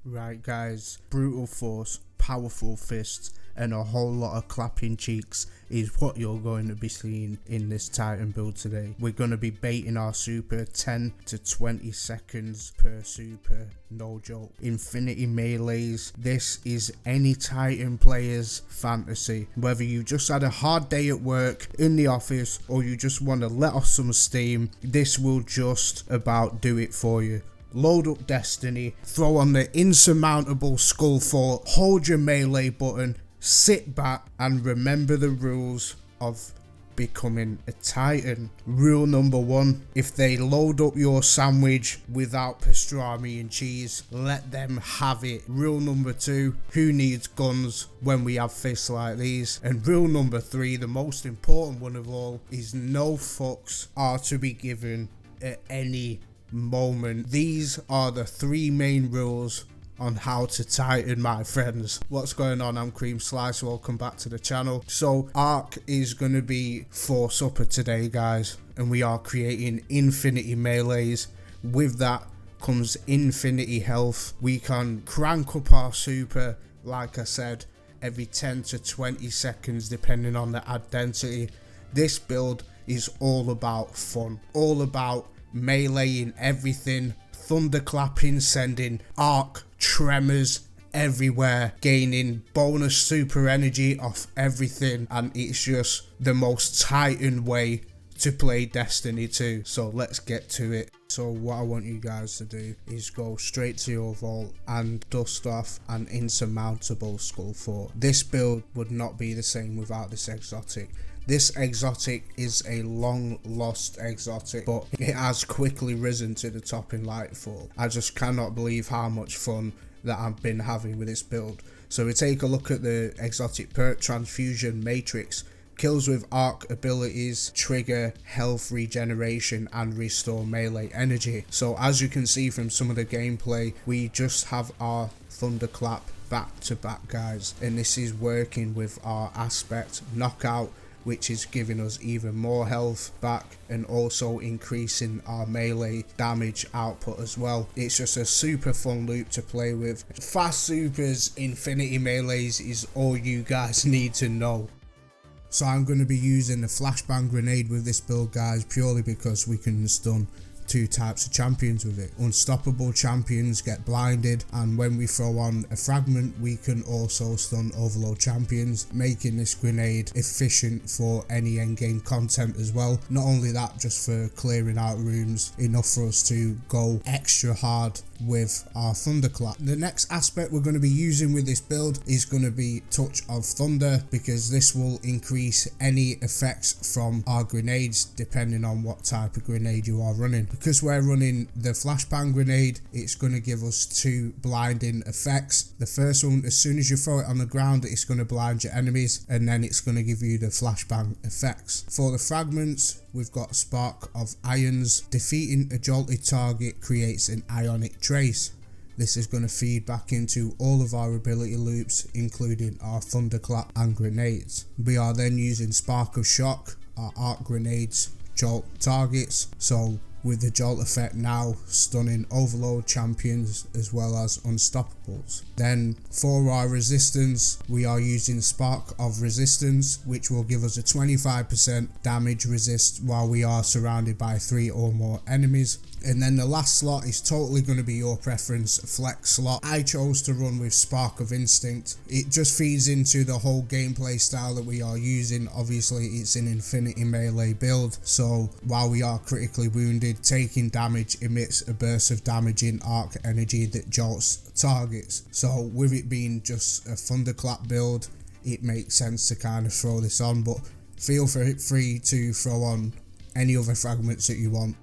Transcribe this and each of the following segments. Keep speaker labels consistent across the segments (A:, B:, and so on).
A: Right guys, brutal force, powerful fists and a whole lot of clapping cheeks is what you're going to be seeing in this Titan build today. We're going to be baiting our super 10 to 20 seconds per super, no joke. Infinity melees, this is any Titan player's fantasy. Whether you just had a hard day at work, in the office, or you just want to let off some steam, this will just about do it for you. Load up Destiny, throw on the insurmountable skull fort, hold your melee button, sit back and remember the rules of becoming a Titan. Rule number 1, if they load up your sandwich without pastrami and cheese, let them have it. Rule number 2, who needs guns when we have fists like these? And rule number 3, the most important one of all, is no fucks are to be given at any moment. These are the 3 main rules on how to Titan, my friends. What's going on? I'm creamslice, welcome back to the channel. So Arc is going to be for supper today guys, and we are creating infinity melees. With that comes infinity health. We can crank up our super, like I said, every 10 to 20 seconds depending on the ad density. This build is all about fun, all about meleeing everything, thunderclapping, sending arc tremors everywhere, gaining bonus super energy off everything, and it's just the most Titan way to play Destiny 2. So let's get to it. So what I want you guys to do is go straight to your vault and dust off an insurmountable skull fort. This build would not be the same without this exotic. This exotic is a long lost exotic, but it has quickly risen to the top in Lightfall. I just cannot believe how much fun that I've been having with this build. So we take a look at the exotic perk Transfusion Matrix. Kills with arc abilities trigger health regeneration and restore melee energy. So as you can see from some of the gameplay, we just have our thunderclap back to back guys, and this is working with our aspect knockout, which is giving us even more health back and also increasing our melee damage output as well. It's just a super fun loop to play with. Fast supers, infinity melees is all you guys need to know. So I'm going to be using the flashbang grenade with this build guys, purely because we can stun 2 types of champions with it. Unstoppable champions get blinded, and when we throw on a fragment we can also stun overload champions, making this grenade efficient for any endgame content as well. Not only that, just for clearing out rooms, enough for us to go extra hard with our thunderclap. The next aspect we're going to be using with this build is going to be touch of thunder, because this will increase any effects from our grenades depending on what type of grenade you are running. Because we're running the flashbang grenade, it's going to give us 2 blinding effects. The first one, as soon as you throw it on the ground, it's going to blind your enemies, and then it's going to give you the flashbang effects. For the fragments, we've got Spark of Ions. Defeating a jolted target creates an ionic trace. This is going to feed back into all of our ability loops, including our thunderclap and grenades. We are then using Spark of Shock, our arc grenades jolt targets. So with the jolt effect now stunning overload champions as well as unstoppables. Then for our resistance, we are using Spark of Resistance, which will give us a 25% damage resist while we are surrounded by 3 or more enemies. And then the last slot is totally going to be your preference, flex slot. I chose to run with Spark of Instinct. It just feeds into the whole gameplay style that we are using. Obviously it's an infinity melee build, so while we are critically wounded, taking damage emits a burst of damaging arc energy that jolts targets. So with it being just a thunderclap build, it makes sense to kind of throw this on, but feel free to throw on any other fragments that you want.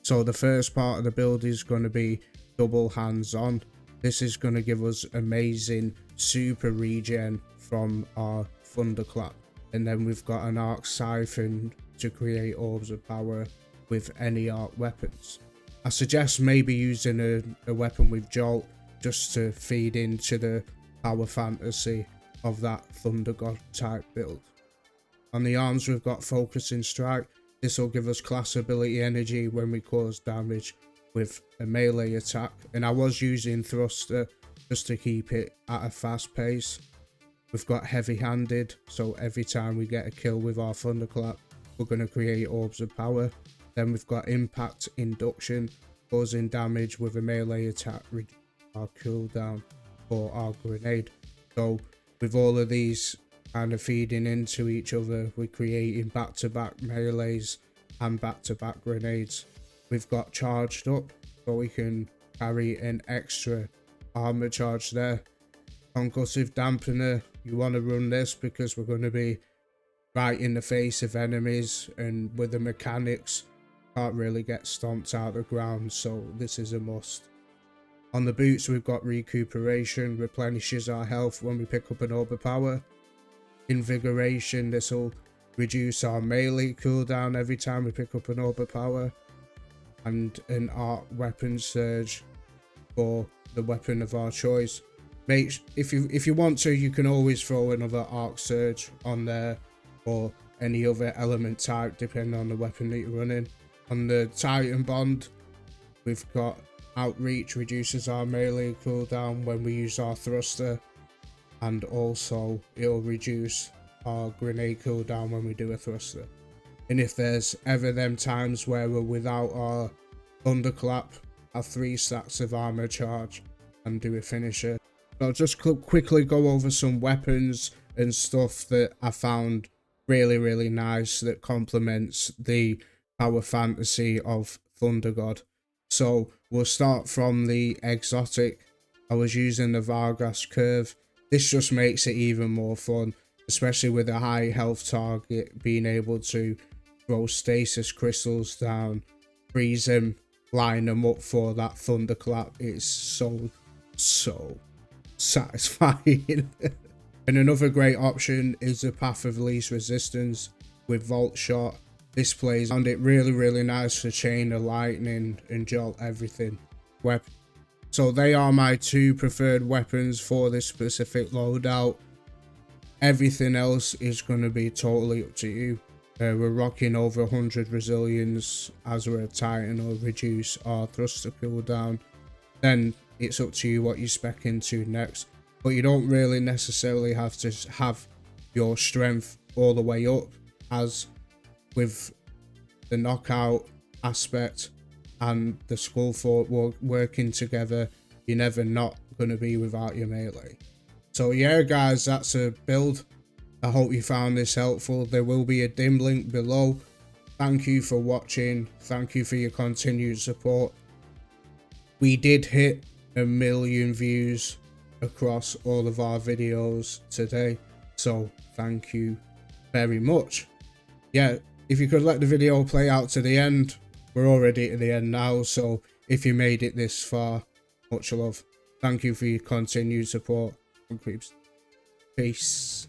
A: So the first part of the build is going to be double hands on. This is going to give us amazing super regen from our thunderclap, and then we've got an arc siphon to create orbs of power with any arc weapons. I suggest maybe using a weapon with jolt just to feed into the power fantasy of that thundergod type build. On the arms we've got focusing strike. This will give us class ability energy when we cause damage with a melee attack, and I was using thruster just to keep it at a fast pace. We've got heavy-handed, so every time we get a kill with our thunderclap, we're going to create orbs of power. Then we've got impact induction, causing damage with a melee attack, reduce our cooldown for our grenade. So with all of these kind of feeding into each other, we're creating back-to-back melees and back-to-back grenades. We've got charged up, so we can carry an extra armor charge there. Concussive dampener, you want to run this because we're going to be right in the face of enemies, and with the mechanics can't really get stomped out of the ground, so this is a must. On the boots we've got recuperation, replenishes our health when we pick up an orb of power. Invigoration, this will reduce our melee cooldown every time we pick up an orb of power. And an arc weapon surge for the weapon of our choice. If you want to, you can always throw another arc surge on there, or any other element type depending on the weapon that you're running. On the Titan bond, we've got outreach, reduces our melee cooldown when we use our thruster, and also it'll reduce our grenade cooldown when we do a thruster. And if there's ever them times where we're without our thunderclap, have 3 stacks of armor charge and do a finisher. I'll just quickly go over some weapons and stuff that I found really nice that complements the power fantasy of thundergod. So we'll start from the exotic. I was using the Vargas curve. This just makes it even more fun, especially with a high health target, being able to throw stasis crystals down, freeze them, line them up for that thunderclap. It's so satisfying. And another great option is the path of least resistance with Vault Shot. This plays on it really nice for chain of lightning and jolt everything. So they are my 2 preferred weapons for this specific loadout. Everything else is going to be totally up to you. We're rocking over 100 resilience as we're a Titan, or reduce our thruster cooldown. Then it's up to you what you spec into next. But you don't really necessarily have to have your strength all the way up, as with the knockout aspect and the skull fort working together, you're never not going to be without your melee. So yeah guys, that's a build. I hope you found this helpful. There will be a dim link below. Thank you for watching. Thank you for your continued support. We did hit 1 million views across all of our videos today, so thank you very much. Yeah, if you could let the video play out to the end. We're already at the end now, so if you made it this far, much love. Thank you for your continued support. Peace.